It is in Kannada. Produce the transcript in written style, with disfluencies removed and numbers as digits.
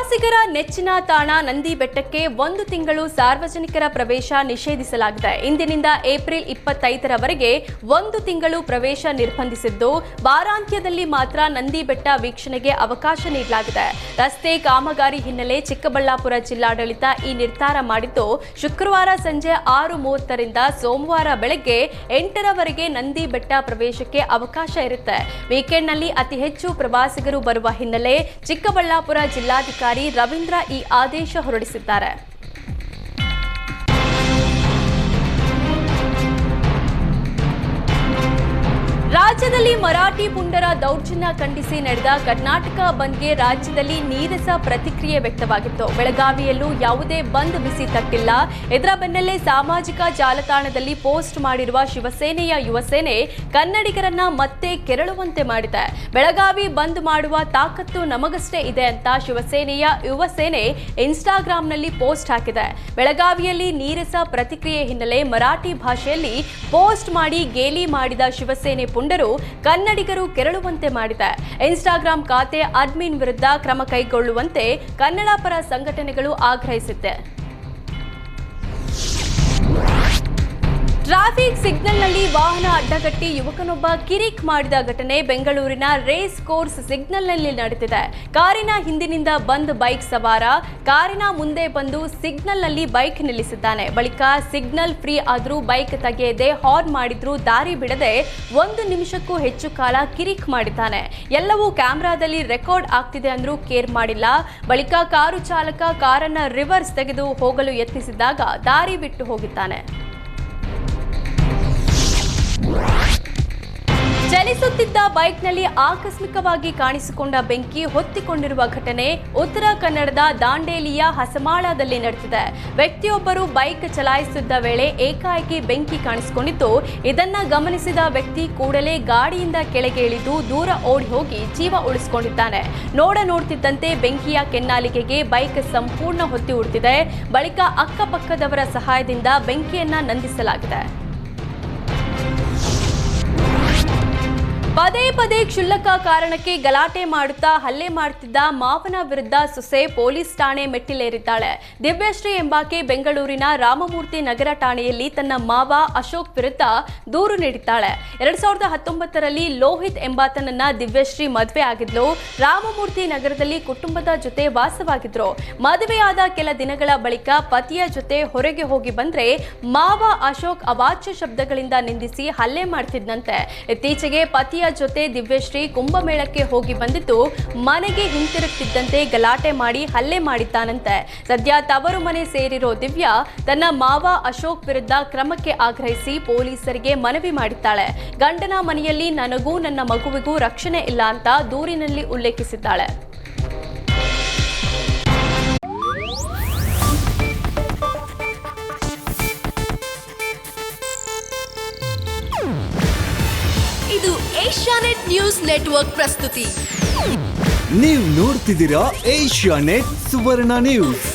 ಪ್ರವಾಸಿಗರ ನೆಚ್ಚಿನ ತಾಣ ನಂದಿ ಬೆಟ್ಟಕ್ಕೆ 1 ತಿಂಗಳು ಸಾರ್ವಜನಿಕರ ಪ್ರವೇಶ ನಿಷೇಧಿಸಲಾಗಿದೆ. ಇಂದಿನಿಂದ ಏಪ್ರಿಲ್ 25ರವರೆಗೆ 1 ತಿಂಗಳು ಪ್ರವೇಶ ನಿರ್ಬಂಧಿಸಿದ್ದು, ವಾರಾಂತ್ಯದಲ್ಲಿ ಮಾತ್ರ ನಂದಿ ಬೆಟ್ಟ ವೀಕ್ಷಣೆಗೆ ಅವಕಾಶ ನೀಡಲಾಗಿದೆ. ರಸ್ತೆ ಕಾಮಗಾರಿ ಹಿನ್ನೆಲೆ ಚಿಕ್ಕಬಳ್ಳಾಪುರ ಜಿಲ್ಲಾಡಳಿತ ಈ ನಿರ್ಧಾರ ಮಾಡಿದ್ದು, ಶುಕ್ರವಾರ ಸಂಜೆ 6:30ರಿಂದ ಸೋಮವಾರ ಬೆಳಗ್ಗೆ 8ರವರೆಗೆ ನಂದಿ ಬೆಟ್ಟ ಪ್ರವೇಶಕ್ಕೆ ಅವಕಾಶ ಇರುತ್ತೆ. ವೀಕೆಂಡ್ನಲ್ಲಿ ಅತಿ ಹೆಚ್ಚು ಪ್ರವಾಸಿಗರು ಬರುವ ಹಿನ್ನೆಲೆ ಚಿಕ್ಕಬಳ್ಳಾಪುರ ಜಿಲ್ಲಾಧಿಕಾರಿ ರವೀಂದ್ರ ಈ ಆದೇಶ ಹೊರಡಿಸಿದ್ದಾರೆ. ರಾಜ್ಯದಲ್ಲಿ ಮರಾಠಿ ಪುಂಡರ ದೌರ್ಜನ್ಯ ಖಂಡಿಸಿ ನಡೆದ ಕರ್ನಾಟಕ ಬಂದ್ಗೆ ರಾಜ್ಯದಲ್ಲಿ ನೀರಸ ಪ್ರತಿಕ್ರಿಯೆ ವ್ಯಕ್ತವಾಗಿತ್ತು. ಬೆಳಗಾವಿಯಲ್ಲೂ ಯಾವುದೇ ಬಂದ್ ಬಿಸಿ ತಟ್ಟಿಲ್ಲ. ಇದರ ಬೆನ್ನಲ್ಲೇ ಸಾಮಾಜಿಕ ಜಾಲತಾಣದಲ್ಲಿ ಪೋಸ್ಟ್ ಮಾಡಿರುವ ಶಿವಸೇನೆಯ ಯುವಸೇನೆ ಕನ್ನಡಿಗರನ್ನ ಮತ್ತೆ ಕೆರಳುವಂತೆ ಮಾಡಿದೆ. ಬೆಳಗಾವಿ ಬಂದ್ ಮಾಡುವ ತಾಕತ್ತು ನಮಗಷ್ಟೇ ಇದೆ ಅಂತ ಶಿವಸೇನೆಯ ಯುವಸೇನೆ ಇನ್ಸ್ಟಾಗ್ರಾಂನಲ್ಲಿ ಪೋಸ್ಟ್ ಹಾಕಿದೆ. ಬೆಳಗಾವಿಯಲ್ಲಿ ನೀರಸ ಪ್ರತಿಕ್ರಿಯೆ ಹಿನ್ನೆಲೆ ಮರಾಠಿ ಭಾಷೆಯಲ್ಲಿ ಪೋಸ್ಟ್ ಮಾಡಿ ಗೇಲಿ ಮಾಡಿದ ಶಿವಸೇನೆ ಪುಂಡರು ಕನ್ನಡಿಗರು ಕೆರಳುವಂತೆ ಮಾಡಿದೆ. ಇನ್ಸ್ಟಾಗ್ರಾಂ ಖಾತೆ ಅಡ್ಮಿನ್ ವಿರುದ್ಧ ಕ್ರಮ ಕೈಗೊಳ್ಳುವಂತೆ ಕನ್ನಡ ಪರ ಸಂಘಟನೆಗಳು ಆಗ್ರಹಿಸಿದೆ. ಟ್ರಾಫಿಕ್ ಸಿಗ್ನಲ್ನಲ್ಲಿ ವಾಹನ ಅಡ್ಡಗಟ್ಟಿ ಯುವಕನೊಬ್ಬ ಕಿರಿಕ್ ಮಾಡಿದ ಘಟನೆ ಬೆಂಗಳೂರಿನ ರೇಸ್ ಕೋರ್ಸ್ ಸಿಗ್ನಲ್ನಲ್ಲಿ ನಡೆದಿದೆ. ಕಾರಿನ ಹಿಂದಿನಿಂದ ಬಂದ್ ಬೈಕ್ ಸವಾರ ಕಾರಿನ ಮುಂದೆ ಬಂದು ಸಿಗ್ನಲ್ನಲ್ಲಿ ಬೈಕ್ ನಿಲ್ಲಿಸಿದ್ದಾನೆ. ಬಳಿಕ ಸಿಗ್ನಲ್ ಫ್ರೀ ಆದರೂ ಬೈಕ್ ತೆಗೆಯದೆ ಹಾರ್ನ್ ಮಾಡಿದ್ರೂ ದಾರಿ ಬಿಡದೆ 1 ನಿಮಿಷಕ್ಕೂ ಹೆಚ್ಚು ಕಾಲ ಕಿರಿಕ್ ಮಾಡಿದ್ದಾನೆ. ಎಲ್ಲವೂ ಕ್ಯಾಮೆರಾದಲ್ಲಿ ರೆಕಾರ್ಡ್ ಆಗ್ತಿದೆ ಅಂದ್ರೂ ಕೇರ್ ಮಾಡಿಲ್ಲ. ಬಳಿಕ ಕಾರು ಚಾಲಕ ಕಾರನ್ನ ರಿವರ್ಸ್ ತೆಗೆದು ಹೋಗಲು ಯತ್ನಿಸಿದಾಗ ದಾರಿ ಬಿಟ್ಟು ಹೋಗಿದ್ದಾನೆ. ಚಲಿಸುತ್ತಿದ್ದ ಬೈಕ್ನಲ್ಲಿ ಆಕಸ್ಮಿಕವಾಗಿ ಕಾಣಿಸಿಕೊಂಡ ಬೆಂಕಿ ಹೊತ್ತಿಕೊಂಡಿರುವ ಘಟನೆ ಉತ್ತರ ಕನ್ನಡದ ದಾಂಡೇಲಿಯ ಹಸಮಾಳದಲ್ಲಿ ನಡೆದಿದೆ. ವ್ಯಕ್ತಿಯೊಬ್ಬರು ಬೈಕ್ ಚಲಾಯಿಸುತ್ತಿದ್ದ ವೇಳೆ ಏಕಾಏಕಿ ಬೆಂಕಿ ಕಾಣಿಸಿಕೊಂಡಿದ್ದು, ಇದನ್ನ ಗಮನಿಸಿದ ವ್ಯಕ್ತಿ ಕೂಡಲೇ ಗಾಡಿಯಿಂದ ಕೆಳಗೆ ಇಳಿದು ದೂರ ಓಡಿ ಹೋಗಿ ಜೀವ ಉಳಿಸಿಕೊಂಡಿದ್ದಾನೆ. ನೋಡ್ತಿದ್ದಂತೆ ಬೆಂಕಿಯ ಕೆನ್ನಾಲಿಗೆಗೆ ಬೈಕ್ ಸಂಪೂರ್ಣ ಹೊತ್ತಿ ಉಳಿದಿದೆ. ಬಳಿಕ ಅಕ್ಕಪಕ್ಕದವರ ಸಹಾಯದಿಂದ ಬೆಂಕಿಯನ್ನ ನಂದಿಸಲಾಗಿದೆ. ಪದೇ ಪದೇ ಕ್ಷುಲ್ಲಕ ಕಾರಣಕ್ಕೆ ಗಲಾಟೆ ಮಾಡುತ್ತಾ ಹಲ್ಲೆ ಮಾಡುತ್ತಿದ್ದ ಮಾವನ ವಿರುದ್ಧ ಸೊಸೆ ಪೊಲೀಸ್ ಠಾಣೆ ಮೆಟ್ಟಿಲೇರಿದ್ದಾಳೆ. ದಿವ್ಯಶ್ರೀ ಎಂಬಾಕೆ ಬೆಂಗಳೂರಿನ ರಾಮಮೂರ್ತಿ ನಗರ ಠಾಣೆಯಲ್ಲಿ ತನ್ನ ಮಾವ ಅಶೋಕ್ ವಿರುದ್ಧ ದೂರು ನೀಡಿದ್ದಾಳೆ. 2019ರಲ್ಲಿ ಲೋಹಿತ್ ಎಂಬಾತನನ್ನ ದಿವ್ಯಶ್ರೀ ಮದುವೆ ಆಗಿದ್ಲು. ರಾಮಮೂರ್ತಿ ನಗರದಲ್ಲಿ ಕುಟುಂಬದ ಜೊತೆ ವಾಸವಾಗಿದ್ರು. ಮದುವೆಯಾದ ಕೆಲ ದಿನಗಳ ಬಳಿಕ ಪತಿಯ ಜೊತೆ ಹೊರಗೆ ಹೋಗಿ ಬಂದ್ರೆ ಮಾವ ಅಶೋಕ್ ಅವಾಚ್ಯ ಶಬ್ದಗಳಿಂದ ನಿಂದಿಸಿ ಹಲ್ಲೆ ಮಾಡ್ತಿದ್ದಂತೆ. ಇತ್ತೀಚೆಗೆ ಪತಿಯ ಜೊತೆ ದಿವ್ಯಶ್ರೀ ಕುಂಭಮೇಳಕ್ಕೆ ಹೋಗಿ ಬಂದಿದ್ದು, ಮನೆಗೆ ಹಿಂತಿರುಗುತ್ತಿದ್ದಂತೆ ಗಲಾಟೆ ಮಾಡಿ ಹಲ್ಲೆ ಮಾಡಿದ್ದಾನಂತೆ. ಸದ್ಯ ತವರು ಮನೆ ಸೇರಿರೋ ದಿವ್ಯಾ ತನ್ನ ಮಾವ ಅಶೋಕ್ ವಿರುದ್ಧ ಕ್ರಮಕ್ಕೆ ಆಗ್ರಹಿಸಿ ಪೊಲೀಸರಿಗೆ ಮನವಿ ಮಾಡಿದ್ದಾಳೆ. ಗಂಡನ ಮನೆಯಲ್ಲಿ ನನಗೂ ನನ್ನ ಮಗುವಿಗೂ ರಕ್ಷಣೆ ಇಲ್ಲ ಅಂತ ದೂರಿನಲ್ಲಿ ಉಲ್ಲೇಖಿಸಿದ್ದಾಳೆ. ಇದು ಏಷ್ಯಾನೆಟ್ ನ್ಯೂಸ್ ನೆಟ್ವರ್ಕ್ ಪ್ರಸ್ತುತಿ. ನೀವು ನೋಡ್ತಿದ್ದೀರಾ ಏಷ್ಯಾನೆಟ್ ಸುವರ್ಣ ನ್ಯೂಸ್.